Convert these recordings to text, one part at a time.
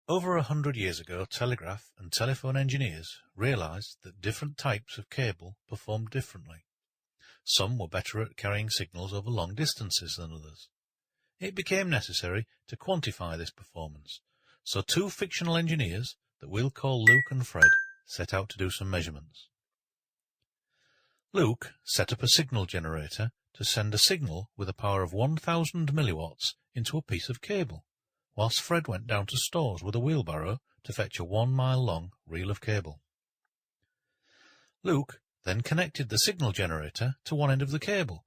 Over 100 years ago, telegraph and telephone engineers realized that different types of cable performed differently. Some were better at carrying signals over long distances than others. It became necessary to quantify this performance, so two fictional engineers that we'll call Luke and Fred set out to do some measurements. Luke set up a signal generator to send a signal with a power of 1,000 milliwatts into a piece of cable, whilst Fred went down to stores with a wheelbarrow to fetch a 1-mile-long reel of cable. Luke then connected the signal generator to one end of the cable,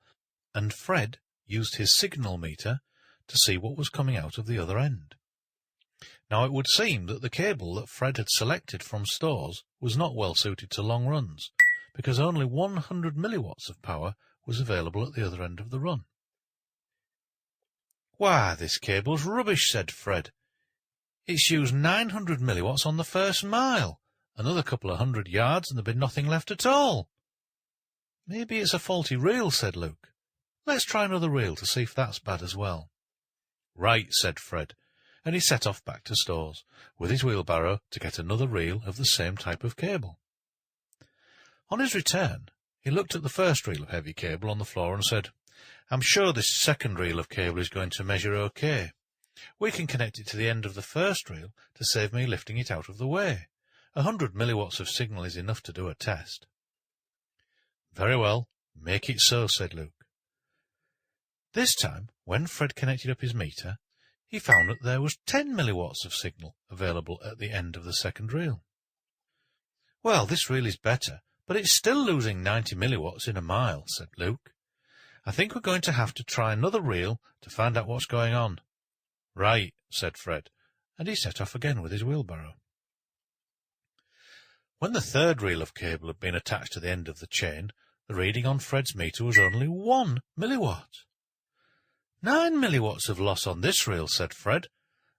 and Fred used his signal meter to see what was coming out of the other end. Now it would seem that the cable that Fred had selected from stores was not well suited to long runs, because only 100 milliwatts of power was available at the other end of the run. "Why, this cable's rubbish," said Fred. "It's used 900 milliwatts on the first mile. Another couple of 100 yards and there'd be nothing left at all." "Maybe it's a faulty reel," said Luke. "Let's try another reel to see if that's bad as well." "Right," said Fred, and he set off back to stores with his wheelbarrow to get another reel of the same type of cable. On his return, he looked at the first reel of heavy cable on the floor and said, "I'm sure this second reel of cable is going to measure okay. We can connect it to the end of the first reel to save me lifting it out of the way. 100 milliwatts of signal is enough to do a test." "Very well, make it so," said Luke. This time, when Fred connected up his meter, he found that there was 10 milliwatts of signal available at the end of the second reel. "Well, this reel is better, but it's still losing 90 milliwatts in a mile," said Luke. "I think we're going to have to try another reel to find out what's going on." "Right," said Fred, and he set off again with his wheelbarrow. When the third reel of cable had been attached to the end of the chain, the reading on Fred's meter was only 1 milliwatt. "9 milliwatts of loss on this reel," said Fred.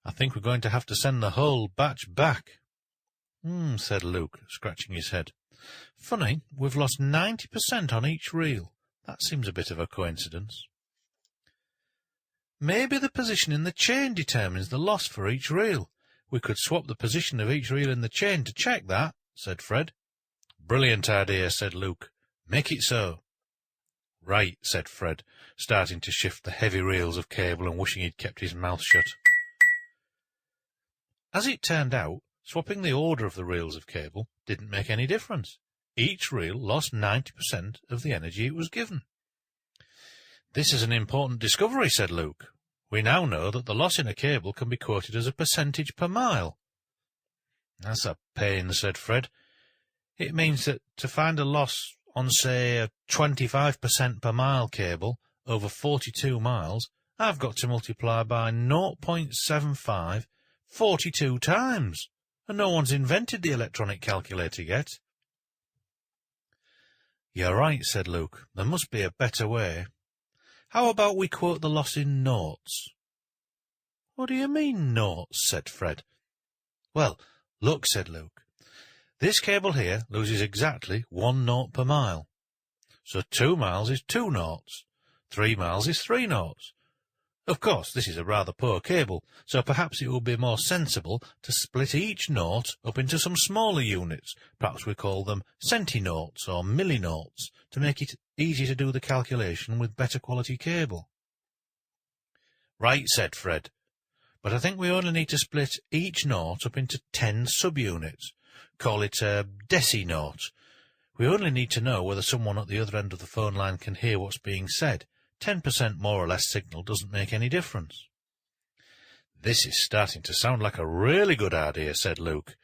"I think we're going to have to send the whole batch back." Said Luke, scratching his head. "Funny, we've lost 90% on each reel. That seems a bit of a coincidence." "Maybe the position in the chain determines the loss for each reel. We could swap the position of each reel in the chain to check that," said Fred. "Brilliant idea," said Luke. "Make it so." "Right," said Fred, starting to shift the heavy reels of cable and wishing he'd kept his mouth shut. As it turned out, swapping the order of the reels of cable didn't make any difference. Each reel lost 90% of the energy it was given. "This is an important discovery," said Luke. "We now know that the loss in a cable can be quoted as a percentage per mile." "That's a pain," said Fred. "It means that to find a loss on, say, a 25% per mile cable over 42 miles, I've got to multiply by 0.75 42 times, and no one's invented the electronic calculator yet." "You're right," said Luke. "There must be a better way. How about we quote the loss in noughts?" "What do you mean, noughts?" said Fred. "Well, look," said Luke. "This cable here loses exactly 1 nought per mile. So 2 miles is 2 noughts. 3 miles is 3 noughts. Of course, this is a rather poor cable, so perhaps it would be more sensible to split each nought up into some smaller units. Perhaps we call them centinoughts or millinoughts, to make it easy to do the calculation with better quality cable." "Right," said Fred. "But I think we only need to split each nought up into 10 subunits. Call it a decinought. We only need to know whether someone at the other end of the phone line can hear what's being said. 10% more or less signal doesn't make any difference." "This is starting to sound like a really good idea," said Luke.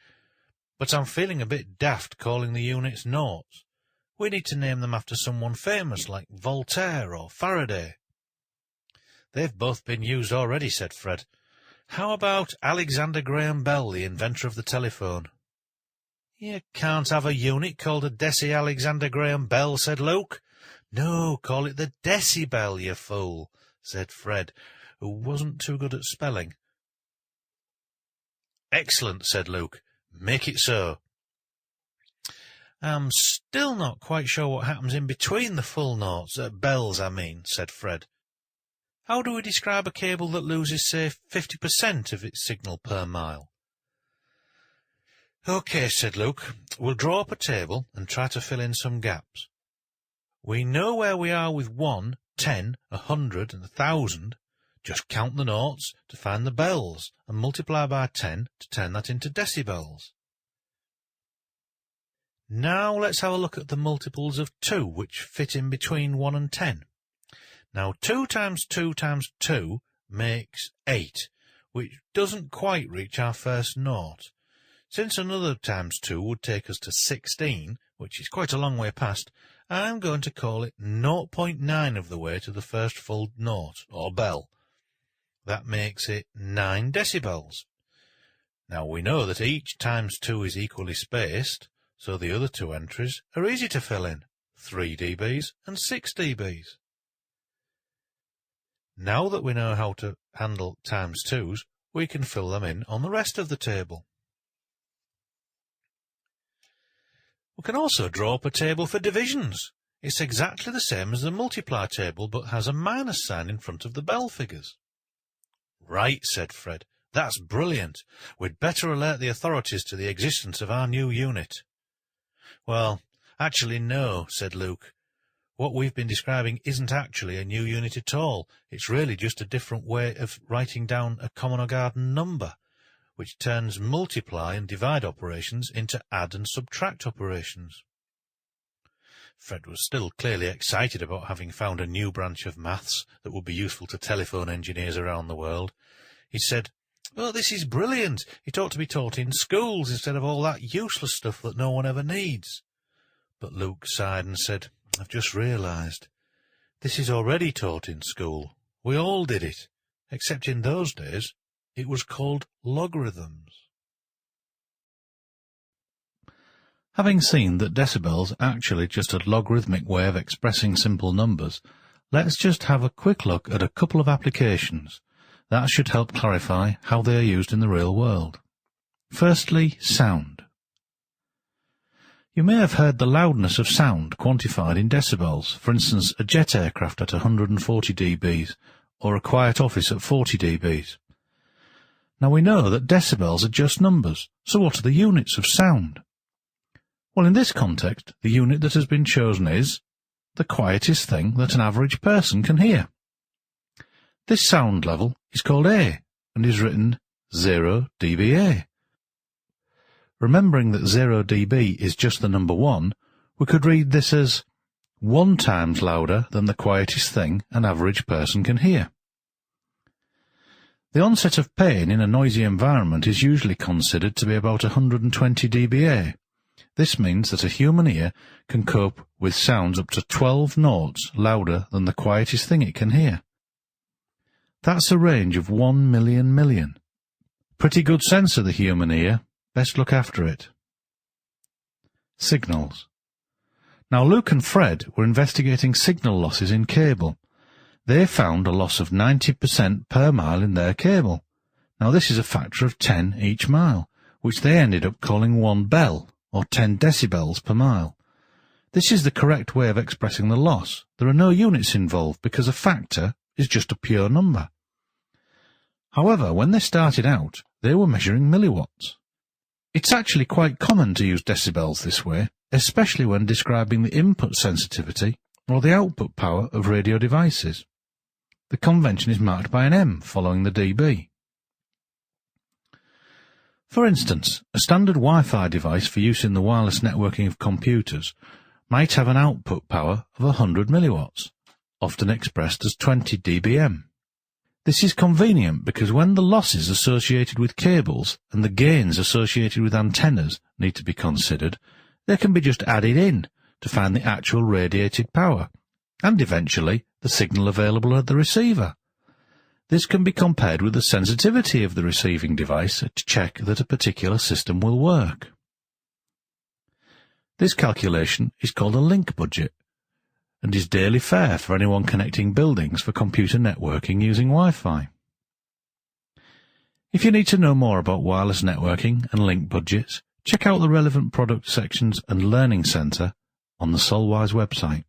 "But I'm feeling a bit daft calling the units noughts. We need to name them after someone famous like Voltaire or Faraday." "They've both been used already," said Fred. "How about Alexander Graham Bell, the inventor of the telephone?" "You can't have a unit called a Alexander Graham Bell," said Luke. "No, call it the decibel, you fool," said Fred, who wasn't too good at spelling. "Excellent," said Luke. "Make it so." "I'm still not quite sure what happens in between the full noughts, bells, I mean," said Fred. "How do we describe a cable that loses, say, 50% of its signal per mile?" OK, said Luke. We'll draw up a table and try to fill in some gaps. We know where we are with 1, 10, 100 and 1,000. Just count the noughts to find the bells and multiply by 10 to turn that into decibels. Now let's have a look at the multiples of 2, which fit in between 1 and 10. Now 2 times 2 times 2 makes 8, which doesn't quite reach our first nought. Since another times 2 would take us to 16, which is quite a long way past, I'm going to call it 0.9 of the way to the first full nought, or bell. That makes it 9 decibels. Now we know that each times 2 is equally spaced, so the other two entries are easy to fill in, 3 dBs and 6 dBs. Now that we know how to handle times 2s, we can fill them in on the rest of the table. We can also draw up a table for divisions. It's exactly the same as the multiply table, but has a minus sign in front of the bell figures. Right, said Fred. That's brilliant. We'd better alert the authorities to the existence of our new unit. Well, actually no, said Luke. What we've been describing isn't actually a new unit at all. It's really just a different way of writing down a common or garden number, which turns multiply and divide operations into add and subtract operations. Fred was still clearly excited about having found a new branch of maths that would be useful to telephone engineers around the world. He said, "Oh, this is brilliant. It ought to be taught in schools instead of all that useless stuff that no one ever needs." But Luke sighed and said, "I've just realised. This is already taught in school. We all did it, except in those days it was called logarithms." Having seen that decibels are actually just a logarithmic way of expressing simple numbers, let's just have a quick look at a couple of applications. That should help clarify how they are used in the real world. Firstly, sound. You may have heard the loudness of sound quantified in decibels, for instance a jet aircraft at 140 dBs or a quiet office at 40 dBs. Now we know that decibels are just numbers, so what are the units of sound? Well, in this context, the unit that has been chosen is the quietest thing that an average person can hear. This sound level is called A and is written 0 dBA. Remembering that 0 dB is just the number 1, we could read this as 1 times louder than the quietest thing an average person can hear. The onset of pain in a noisy environment is usually considered to be about 120 dBA. This means that a human ear can cope with sounds up to 12 noughts louder than the quietest thing it can hear. That's a range of 1 million million. Pretty good sense of the human ear. Best look after it. Signals. Now Luke and Fred were investigating signal losses in cable. They found a loss of 90% per mile in their cable. Now this is a factor of 10 each mile, which they ended up calling 1 bell, or 10 decibels per mile. This is the correct way of expressing the loss. There are no units involved because a factor is just a pure number. However, when they started out, they were measuring milliwatts. It's actually quite common to use decibels this way, especially when describing the input sensitivity or the output power of radio devices. The convention is marked by an M following the dB. For instance, a standard Wi-Fi device for use in the wireless networking of computers might have an output power of 100 milliwatts, often expressed as 20 dBm. This is convenient because when the losses associated with cables and the gains associated with antennas need to be considered, they can be just added in to find the actual radiated power, and eventually the signal available at the receiver. This can be compared with the sensitivity of the receiving device to check that a particular system will work. This calculation is called a link budget and is daily fare for anyone connecting buildings for computer networking using Wi-Fi. If you need to know more about wireless networking and link budgets, check out the relevant product sections and learning centre on the Solwise website.